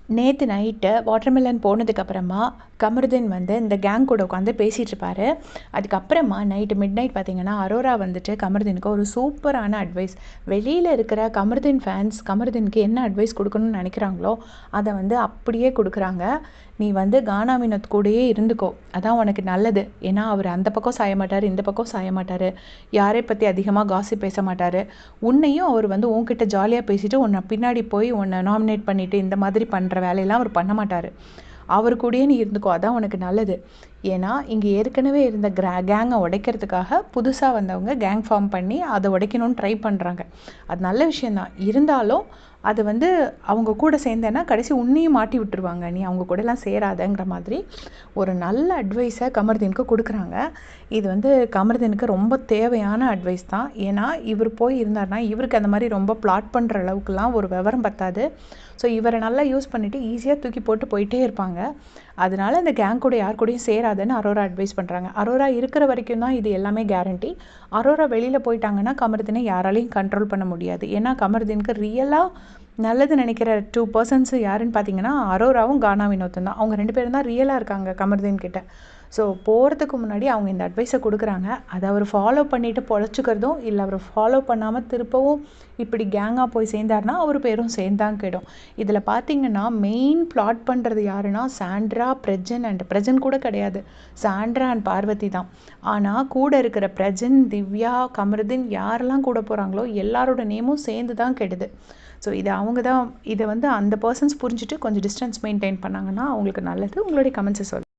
நேற்று night watermelon போனதுக்கப்புறமா கமருதீன் வந்து இந்த கேங் கூட உட்காந்து பேசிகிட்டு இருப்பாரு. அதுக்கப்புறமா நைட்டு மிட் நைட் பார்த்தீங்கன்னா அரோரா வந்துட்டு கமருதீனுக்கு ஒரு சூப்பரான அட்வைஸ், வெளியில் இருக்கிற கமருதீன் ஃபேன்ஸ் கமருதீனுக்கு என்ன அட்வைஸ் கொடுக்கணும்னு நினைக்கிறாங்களோ அதை வந்து அப்படியே கொடுக்குறாங்க. நீ வந்து கானா வினோத் கூடயே இருந்துக்கோ, அதான் உனக்கு நல்லது. ஏன்னா அவர் அந்த பக்கம் சாய மாட்டார், இந்த பக்கம் சாய மாட்டார், யாரை பற்றி அதிகமாக காசிப் பேச மாட்டார். உன்னையும் அவர் வந்து உன்கிட்ட ஜாலியாக பேசிட்டு உன்னை பின்னாடி போய் உன்னை நாமினேட் பண்ணிவிட்டு இந்த மாதிரி பண்ணுற வேலையெல்லாம் அவர் பண்ண மாட்டார். அவர் கூடயே நீ இருந்துக்கோ, அதான் உனக்கு நல்லது. ஏன்னா இங்கே ஏற்கனவே இருந்த கேங்கை உடைக்கிறதுக்காக புதுசாக வந்தவங்க கேங் ஃபார்ம் பண்ணி அதை உடைக்கணும்னு ட்ரை பண்ணுறாங்க. அது நல்ல விஷயந்தான். இருந்தாலும் அது வந்து அவங்க கூட சேர்ந்தேன்னா கடைசி உன்னையும் மாட்டி விட்டுருவாங்க, நீ அவங்க கூடலாம் சேராதங்கிற மாதிரி ஒரு நல்ல அட்வைஸை கமருதீனுக்கு கொடுக்குறாங்க. இது வந்து கமருதீனுக்கு ரொம்ப தேவையான அட்வைஸ் தான். ஏன்னா இவர் போய் இருந்தார்னா இவருக்கு அந்த மாதிரி ரொம்ப பிளாட் பண்ணுற அளவுக்குலாம் ஒரு விவரம் பத்தாது. ஸோ இவரை நல்லா யூஸ் பண்ணிவிட்டு ஈஸியாக தூக்கி போட்டு போயிட்டே இருப்பாங்க. அதனால இந்த கேங் கூட யார் கூடயும் சேராதுன்னு அரோரா அட்வைஸ் பண்ணுறாங்க. அரோரா இருக்கிற வரைக்கும் தான் இது எல்லாமே கேரண்டி. அரோரா வெளியில் போயிட்டாங்கன்னா கமருதீனை யாராலையும் கண்ட்ரோல் பண்ண முடியாது. ஏன்னா கமருதீனுக்கு ரியலாக நல்லது நினைக்கிற 2 பர்சன்ஸ் யாருன்னு பார்த்தீங்கன்னா அரோராவும் கானா வினோத்தும் தான். அவங்க 2 பேரும் தான் ரியலாக இருக்காங்க கமருதீன் கிட்ட. ஸோ போகிறதுக்கு முன்னாடி அவங்க இந்த அட்வைஸை கொடுக்குறாங்க. அதை அவர் ஃபாலோ பண்ணிவிட்டு பொழைச்சிக்கிறதும், இல்லை அவர் ஃபாலோ பண்ணாமல் திருப்பவும் இப்படி கேங்காக போய் சேர்ந்தார்னா அவர் பேரும் சேர்ந்தான் கேடும். இதில் பார்த்தீங்கன்னா மெயின் பிளாட் பண்ணுறது யாருன்னா சாண்ட்ரா, பிரஜன் அண்ட் பிரஜன் கூட கிடையாது, சாண்ட்ரா அண்ட் பார்வதி தான். ஆனால் கூட இருக்கிற பிரஜன், திவ்யா, கமருதீன் யாரெல்லாம் கூட போகிறாங்களோ எல்லாரோட நேமும் சேர்ந்து தான் கெடுது. ஸோ இதை வந்து அந்த பர்சன்ஸ் புரிஞ்சுட்டு கொஞ்சம் டிஸ்டன்ஸ் மெயின்டைன் பண்ணாங்கன்னா அவங்களுக்கு நல்லது. உங்களுடைய கமெண்ட்ஸை சொல்லுங்கள்.